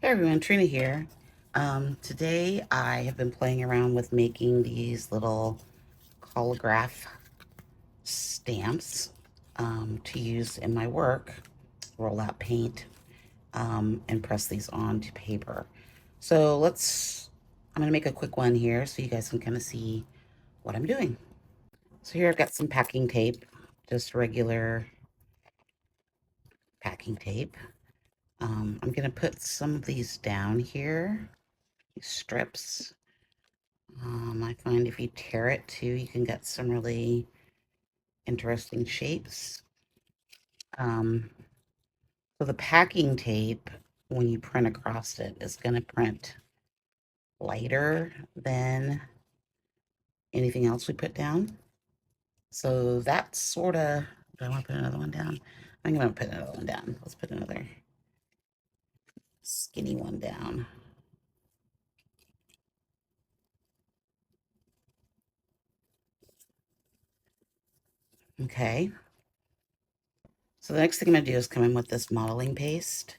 Hey everyone, Trina here. Today I have been playing around with making these little collagraph stamps to use in my work, roll out paint, and press these onto paper. So I'm gonna make a quick one here so you guys can kind of see what I'm doing. So here I've got some packing tape, just regular packing tape. I'm gonna put some of these down here, these strips. I find if you tear it too, you can get some really interesting shapes. Um, so the packing tape, when you print across it, is going to print lighter than anything else we put down. So that's sort of, do I want to put another one down? I'm going to put another one down. Let's put another skinny one down. Okay. So the next thing I'm going to do is come in with this modeling paste,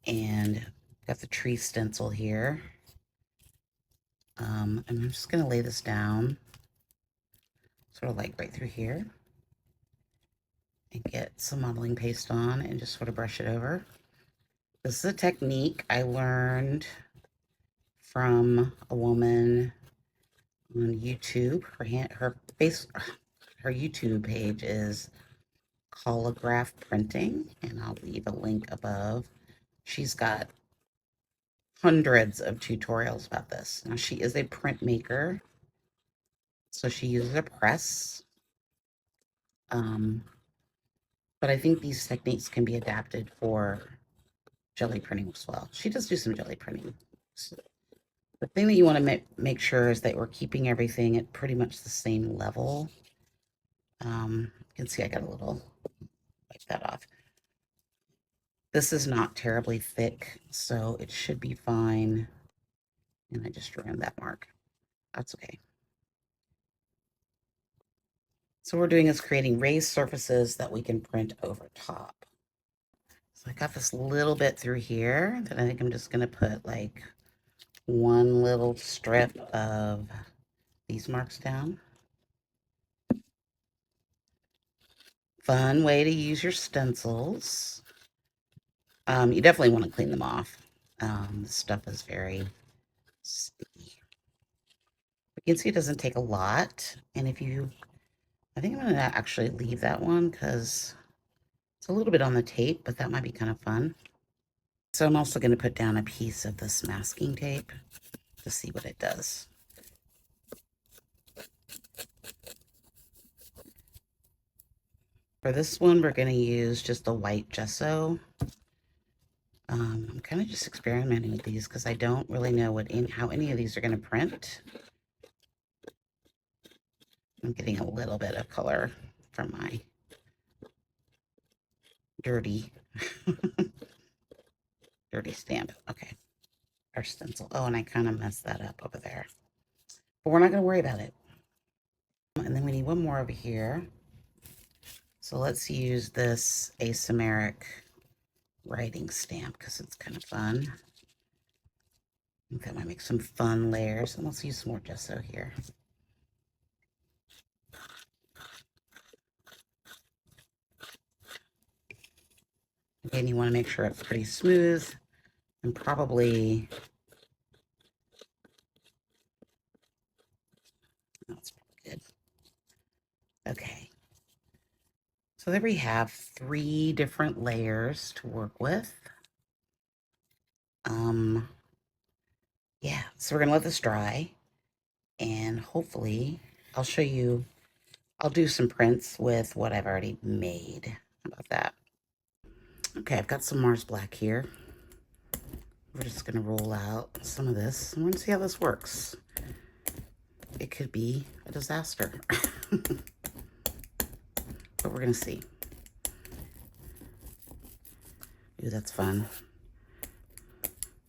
and got the tree stencil here. And I'm just going to lay this down, sort of like right through here, and get some modeling paste on and just sort of brush it over. This is a technique I learned from a woman on YouTube. Her YouTube page is Collagraph Printing, and I'll leave a link above. She's got hundreds of tutorials about this. Now, she is a printmaker, so she uses a press. But I think these techniques can be adapted for jelly printing as well. She does do some jelly printing. So the thing that you want to make sure is that we're keeping everything at pretty much the same level. You can see I got a little, wipe that off. This is not terribly thick, so it should be fine. And I just ruined that mark. That's okay. So what we're doing is creating raised surfaces that we can print over top. So I got this little bit through here that I think I'm just going to put like one little strip of these marks down. Fun way to use your stencils. You definitely want to clean them off. This stuff is very sticky. You can see it doesn't take a lot. And I think I'm going to actually leave that one because it's a little bit on the tape, but that might be kind of fun. So I'm also going to put down a piece of this masking tape to see what it does. For this one, we're going to use just a white gesso. I'm kind of just experimenting with these because I don't really know how any of these are going to print. I'm getting a little bit of color from my dirty, dirty stamp. Okay, our stencil. Oh, and I kind of messed that up over there. But we're not going to worry about it. And then we need one more over here. So let's use this asymmetric writing stamp because it's kind of fun. I think that might make some fun layers. And let's use some more gesso here. Again, you want to make sure it's pretty smooth and probably, that's pretty good. Okay. So there we have 3 different layers to work with. Yeah, so we're gonna let this dry, and hopefully I'll show you, I'll do some prints with what I've already made. How about that? Okay, I've got some Mars Black here. We're just gonna roll out some of this, and we're gonna see how this works. It could be a disaster, but we're gonna see. Ooh, that's fun.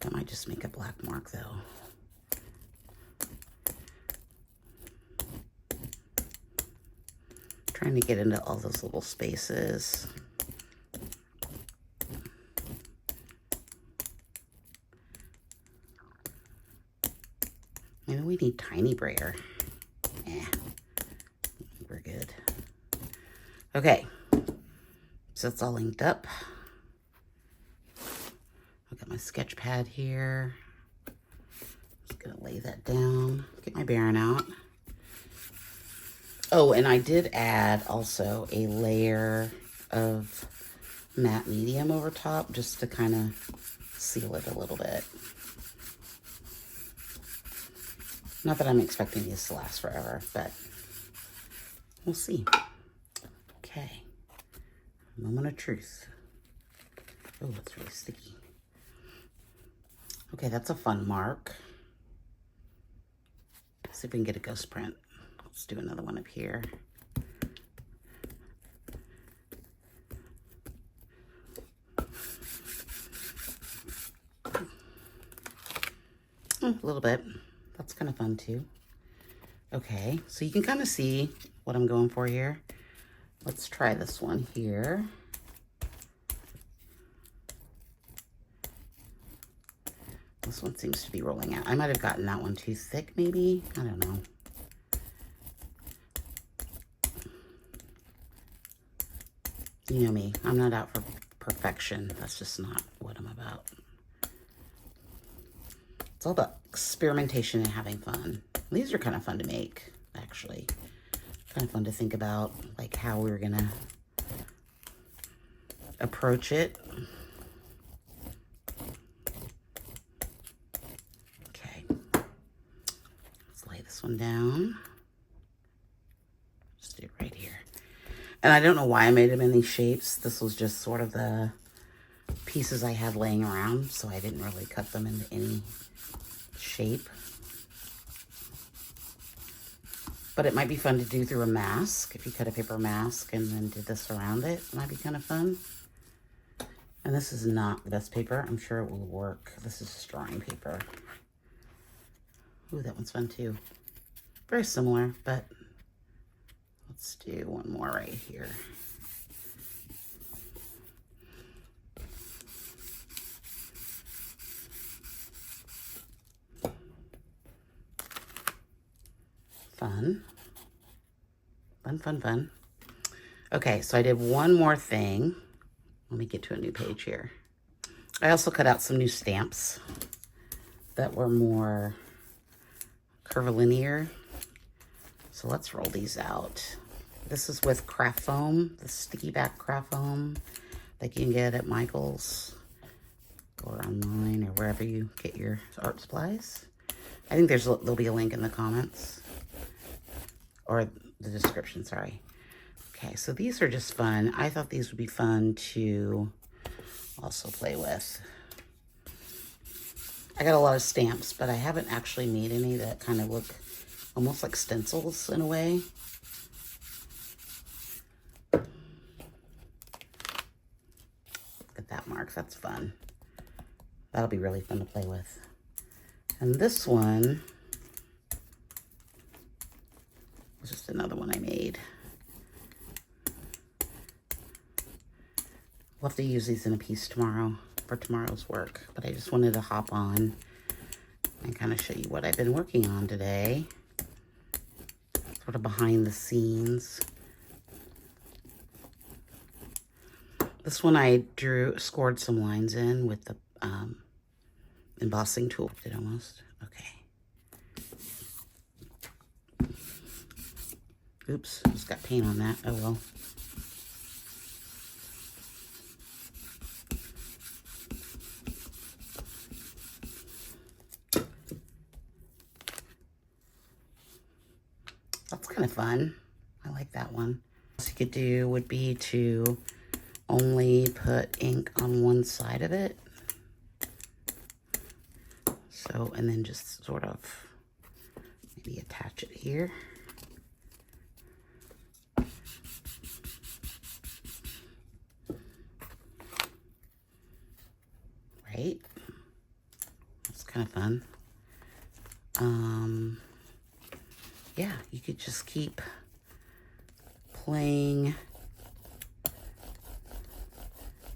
That might just make a black mark though. Trying to get into all those little spaces. Maybe we need tiny brayer. We're good. Okay, so it's all inked up. I've got my sketch pad here. Just gonna lay that down, get my Baron out. Oh, and I did add also a layer of matte medium over top just to kind of seal it a little bit. Not that I'm expecting these to last forever, but we'll see. Okay, moment of truth. Oh, it's really sticky. Okay, that's a fun mark. See if we can get a ghost print. Let's do another one up here. A little bit. That's kind of fun too. Okay, so you can kind of see what I'm going for here. Let's try this one here. This one seems to be rolling out. I might have gotten that one too thick, maybe. I don't know. You know me, I'm not out for perfection. That's just not what I'm about. It's all about experimentation and having fun. These are kind of fun to make, actually. Kind of fun to think about, like how we're gonna approach it. Okay, let's lay this one down. Just do it right here. And I don't know why I made them in these shapes. This was just sort of the pieces I had laying around, so I didn't really cut them into any shape. But it might be fun to do through a mask. If you cut a paper mask and then did this around it, it might be kind of fun. And this is not the best paper. I'm sure it will work. This is drawing paper. Ooh, that one's fun too. Very similar, but let's do one more right here. Fun. Fun, fun, fun. Okay, so I did one more thing. Let me get to a new page here. I also cut out some new stamps that were more curvilinear. So let's roll these out. This is with craft foam, the sticky back craft foam that you can get at Michael's or online or wherever you get your art supplies. I think there'll be a link in the comments or the description, sorry. Okay, so these are just fun. I thought these would be fun to also play with. I got a lot of stamps, but I haven't actually made any that kind of look almost like stencils in a way. Look at that mark, that's fun. That'll be really fun to play with. And this one was just another one I made. We'll have to use these in a piece tomorrow for tomorrow's work, but I just wanted to hop on and kind of show you what I've been working on today. Sort of behind the scenes. This one I scored some lines in with the embossing tool. Did almost? Okay. Oops, just got paint on that. Oh well. That's kind of fun. I like that one. What you could do would be to only put ink on one side of it. So, and then just sort of maybe attach it here. Right? That's kind of fun. Yeah, you could just keep playing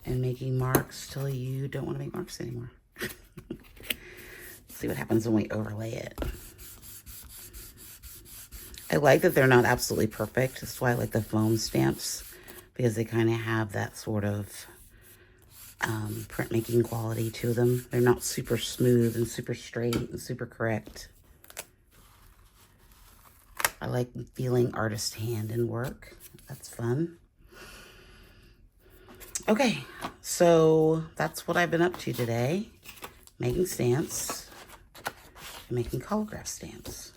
and making marks till you don't want to make marks anymore. See what happens when we overlay it. I like that they're not absolutely perfect. That's why I like the foam stamps, because they kind of have that sort of printmaking quality to them. They're not super smooth and super straight and super correct. I like feeling artist hand in work. That's fun. Okay, so that's what I've been up to today. Making stamps and making collagraph stamps.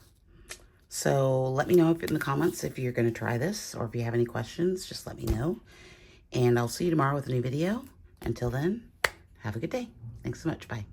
So let me know in the comments if you're going to try this, or if you have any questions, just let me know. And I'll see you tomorrow with a new video. Until then, have a good day. Thanks so much. Bye.